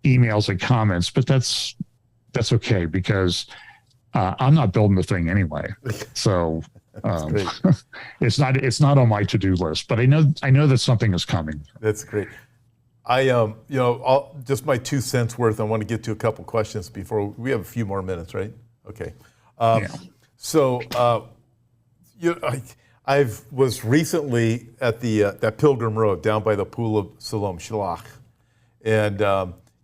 emails and comments, but that's okay, because I'm not building the thing anyway. So it's not on my to-do list, but I know that something is coming. That's great. Just my 2 cents worth. I want to get to a couple questions before we have a few more minutes, right? Okay. So, I was recently at that Pilgrim Road down by the Pool of Siloam, Shalach, and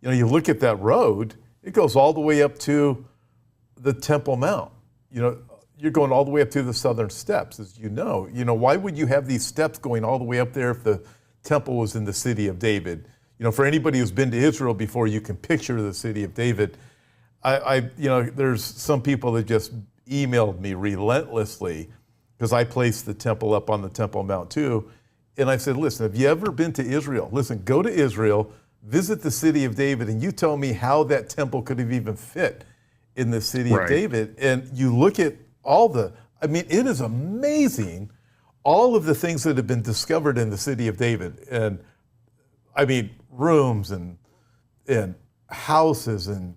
you look at that road. It goes all the way up to the Temple Mount. You're going all the way up to the southern steps, as you know. Why would you have these steps going all the way up there if the temple was in the city of David? For anybody who's been to Israel before, you can picture the city of David. There's some people that just emailed me relentlessly because I placed the temple up on the Temple Mount too. And I said, listen, have you ever been to Israel? Listen, go to Israel, visit the city of David, and you tell me how that temple could have even fit in the city of David. And you look at it is amazing all of the things that have been discovered in the city of David, and I mean rooms and houses and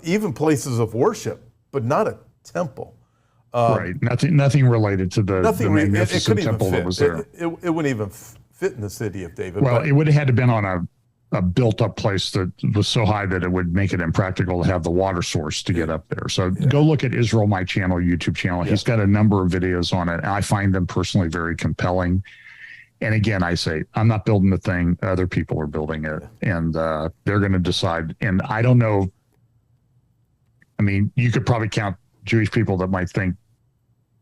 even places of worship, but not a temple. Right. Nothing related to the magnificent temple that was there. It wouldn't even fit in the city of David. Well, it would have had to been on a built-up place that was so high that it would make it impractical to have the water source to get up there. So go look at Israel My Channel YouTube channel. He's got a number of videos on it, and I find them personally very compelling. And again, I say, I'm not building the thing. Other people are building it, and they're going to decide. And I don't know. I mean, you could probably count Jewish people that might think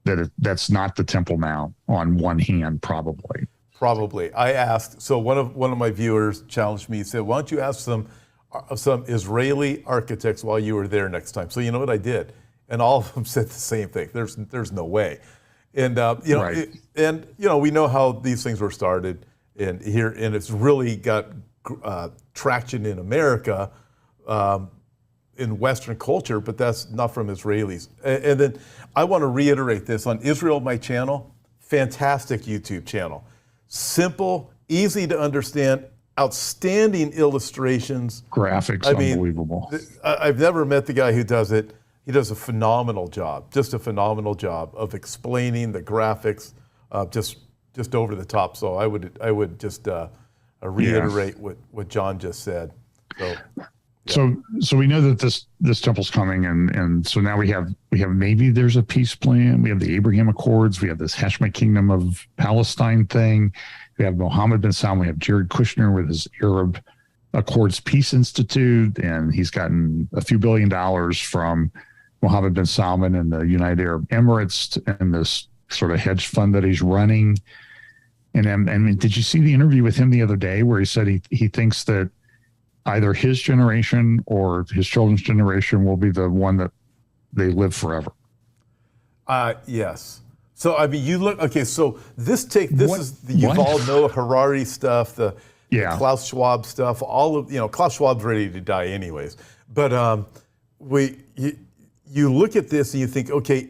that that's not the Temple Mount on one hand, probably. Probably. I asked, so one of my viewers challenged me. He said, why don't you ask some Israeli architects while you were there next time? So you know what I did? And all of them said the same thing. There's no way. And we know how these things were started and it's really got traction in America, in Western culture, but that's not from Israelis. And then I want to reiterate this on Israel My Channel, fantastic YouTube channel. Simple, easy to understand, outstanding illustrations. Graphics, unbelievable. I've never met the guy who does it. He does a phenomenal job, just a phenomenal job of explaining the graphics, just over the top. So I would just reiterate what John just said. So we know that this temple's coming, and so now we have maybe there's a peace plan. We have the Abraham Accords. We have this Hashemite Kingdom of Palestine thing. We have Mohammed bin Salman. We have Jared Kushner with his Arab Accords Peace Institute, and he's gotten a few $1 billion from Mohammed bin Salman and the United Arab Emirates and this sort of hedge fund that he's running. And I mean, did you see the interview with him the other day where he said he thinks that either his generation or his children's generation will be the one that they live forever? Yes. So I mean, you look okay. So is the Yuval Noah Harari stuff, the Klaus Schwab stuff. All of Klaus Schwab's ready to die anyways. But you look at this and you think, okay,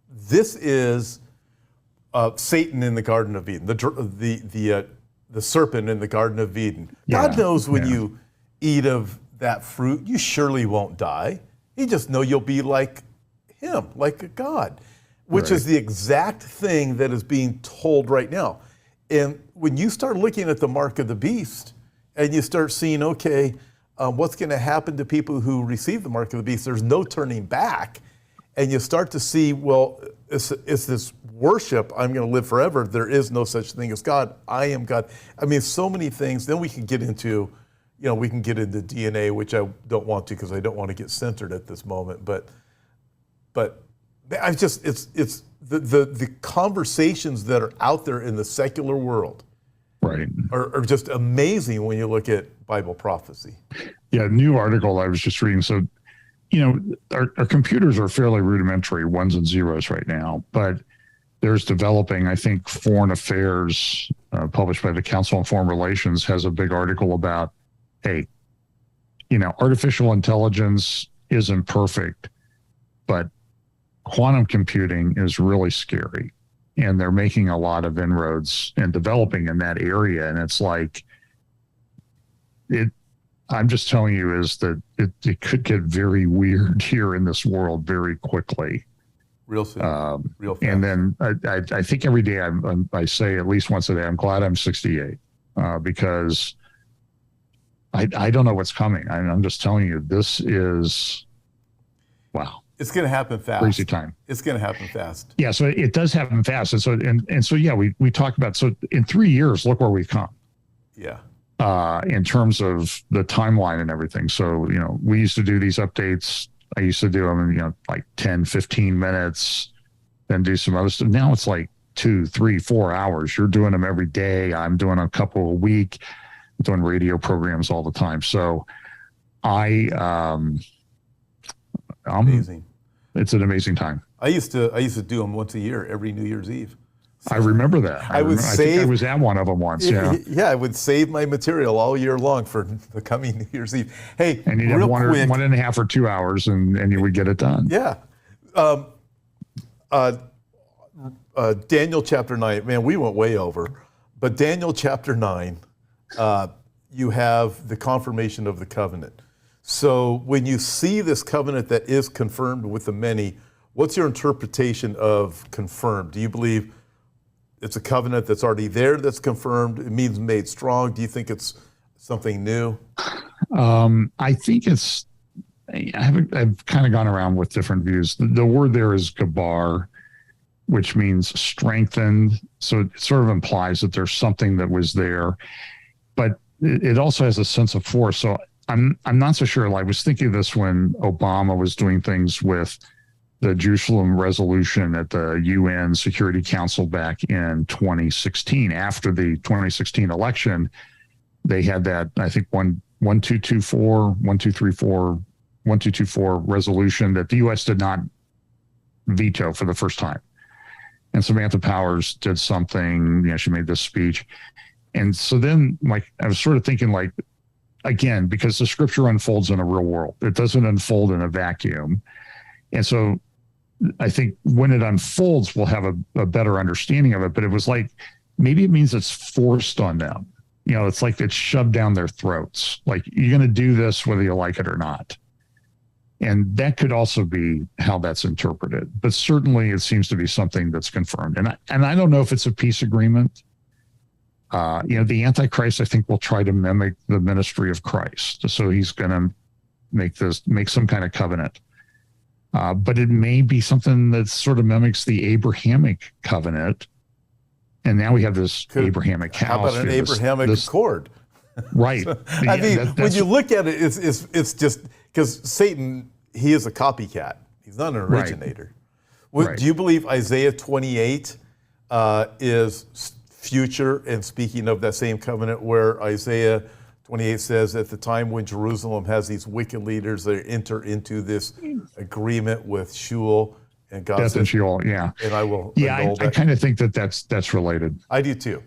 this is Satan in the Garden of Eden, the serpent in the Garden of Eden. God knows when you eat of that fruit, you surely won't die. You just know you'll be like him, like a God, which is the exact thing that is being told right now. And when you start looking at the mark of the beast and you start seeing, okay, what's going to happen to people who receive the mark of the beast, there's no turning back. And you start to see, well, it's this worship, I'm going to live forever. There is no such thing as God. I am God. I mean, so many things. Then we can get into DNA, which I don't want to because I don't want to get censored at this moment. But I just it's the conversations that are out there in the secular world, are just amazing when you look at Bible prophecy. Yeah, new article I was just reading. So, our computers are fairly rudimentary, ones and zeros right now, but there's developing, I think, Foreign Affairs, published by the Council on Foreign Relations, has a big article about, hey, artificial intelligence isn't perfect, but quantum computing is really scary. And they're making a lot of inroads and developing in that area. And it's like, I'm just telling you is that it could get very weird here in this world very quickly. Real soon, real fast. And then I think every day I say at least once a day, I'm glad I'm 68 because I don't know what's coming. I'm just telling you, this is, wow. It's going to happen fast. Crazy time. It's going to happen fast. Yeah, so it does happen fast. And so yeah, we talked about, so in 3 years, look where we've come. Yeah. In terms of the timeline and everything. So, we used to do these updates. I used to do them in, like 10, 15 minutes, then do some other stuff. Now it's like 2, 3, 4 hours. You're doing them every day. I'm doing a couple a week. Doing radio programs all the time. So amazing. It's an amazing time. I used to do them once a year, every New Year's Eve. So I remember that. I think I was at one of them once. Yeah. Yeah, I would save my material all year long for the coming New Year's Eve. Hey, and you'd have 1.5 or 2 hours, and you would get it done. Yeah. Daniel chapter 9, man, we went way over, but Daniel chapter 9, you have the confirmation of the covenant. So when you see this covenant that is confirmed with the many, what's your interpretation of confirmed? Do you believe it's a covenant that's already there that's confirmed? It means made strong. Do you think it's something new? I think I've kind of gone around with different views. The word there is gabar, which means strengthened. So it sort of implies that there's something that was there, but it also has a sense of force. So I'm not so sure. I was thinking of this when Obama was doing things with the Jerusalem resolution at the UN Security Council back in 2016. After the 2016 election, they had that, I think, 1224 resolution that the U.S. did not veto for the first time. And Samantha Powers did something, she made this speech. And so then, I was sort of thinking, again, because the scripture unfolds in a real world, it doesn't unfold in a vacuum. And so I think when it unfolds, we'll have a better understanding of it. But it was maybe it means it's forced on them. It's like it's shoved down their throats. You're going to do this whether you like it or not. And that could also be how that's interpreted. But certainly it seems to be something that's confirmed. And I don't know if it's a peace agreement. The Antichrist, I think, will try to mimic the ministry of Christ. So he's going to make some kind of covenant. But it may be something that sort of mimics the Abrahamic covenant. And now we have this Abrahamic house. How about an Abrahamic accord? Right. So, when you look at it, it's just because Satan, he is a copycat. He's not an originator. Right. Do you believe Isaiah 28 is future and speaking of that same covenant where Isaiah 28 says at the time when Jerusalem has these wicked leaders, they enter into this agreement with Sheol and God Death and Sheol, yeah. And I will. Yeah, I kind of think that's related. I do too.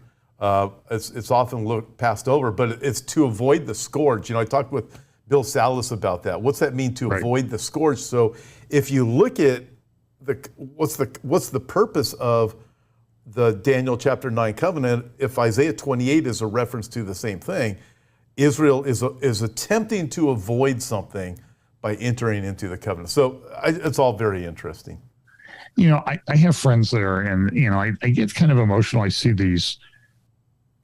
It's often passed over, but it's to avoid the scourge. I talked with Bill Salas about that. What's that mean to avoid the scourge? So if you look at what's the purpose of the Daniel chapter 9 covenant, if Isaiah 28 is a reference to the same thing, Israel is attempting to avoid something by entering into the covenant. So it's all very interesting. I have friends there, and I get kind of emotional. I see these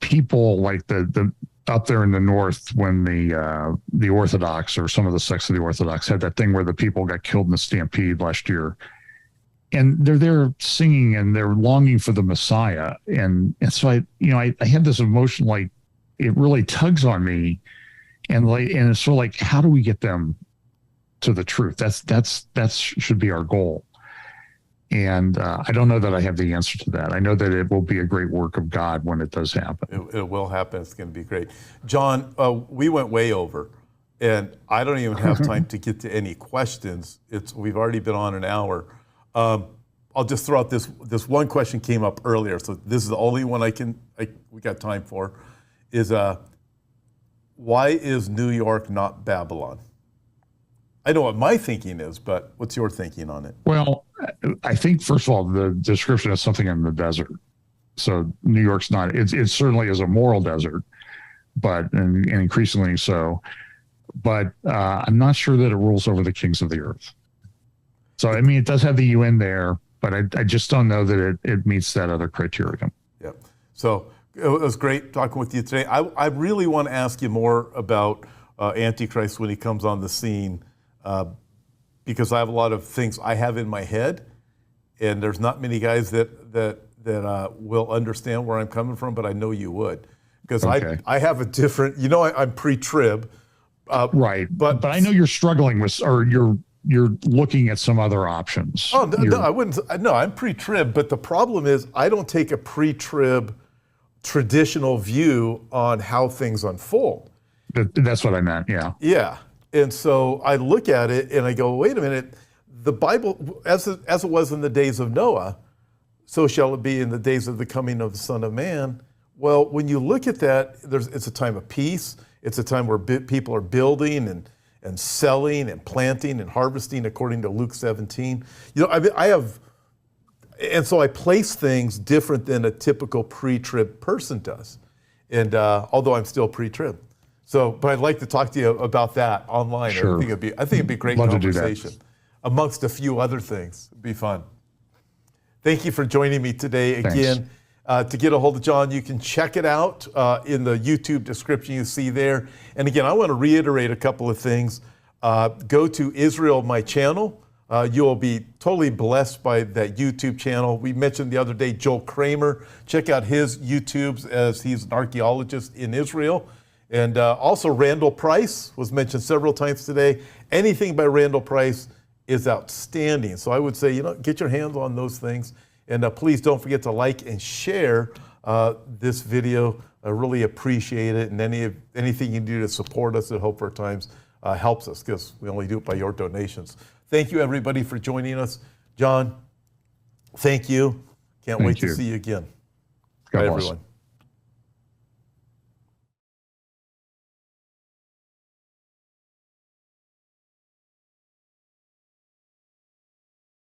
people like the up there in the north when the Orthodox or some of the sects of the Orthodox had that thing where the people got killed in the stampede last year. And they're there singing and they're longing for the Messiah. And so I have this emotion, it really tugs on me. And it's sort of how do we get them to the truth? That should be our goal. And I don't know that I have the answer to that. I know that it will be a great work of God when it does happen. It will happen. It's going to be great. John, we went way over, and I don't even have time to get to any questions. We've already been on an hour. I'll just throw out this one question came up earlier, so this is the only one we got time for, is why is New York not Babylon? I know what my thinking is, but what's your thinking on it? Well, I think, first of all, the description is something in the desert. So New York's not, it certainly is a moral desert, and increasingly so. But I'm not sure that it rules over the kings of the earth. So, it does have the UN there, but I just don't know that it meets that other criterion. Yeah. So it was great talking with you today. I really want to ask you more about Antichrist when he comes on the scene, because I have a lot of things I have in my head, and there's not many guys that will understand where I'm coming from, but I know you would. Because okay. I have a different, I'm pre-trib. Right. But I know you're struggling with, or you're looking at some other options. Oh, no, I wouldn't. No, I'm pre-trib, but the problem is I don't take a pre-trib traditional view on how things unfold. That's what I meant, yeah. Yeah, and so I look at it and I go, wait a minute, the Bible, as it was in the days of Noah, so shall it be in the days of the coming of the Son of Man. Well, when you look at that, it's a time of peace. It's a time where people are building and selling and planting and harvesting according to Luke 17. And so I place things different than a typical pre-trib person does. And although I'm still pre-trib. So, but I'd like to talk to you about that online. Sure. I think it'd be a great Love to do that. conversation amongst a few other things. It'd be fun. Thank you for joining me today again. To get a hold of John, you can check it out in the YouTube description you see there. And again, I want to reiterate a couple of things. Go to Israel, my channel. You will be totally blessed by that YouTube channel. We mentioned the other day Joel Kramer. Check out his YouTubes as he's an archaeologist in Israel. And also Randall Price was mentioned several times today. Anything by Randall Price is outstanding. So I would say, get your hands on those things. And please don't forget to like and share this video. I really appreciate it. And anything you can do to support us at Hope for Times helps us, because we only do it by your donations. Thank you, everybody, for joining us. John, thank you. Can't wait to see you again. God Bye, bless. everyone.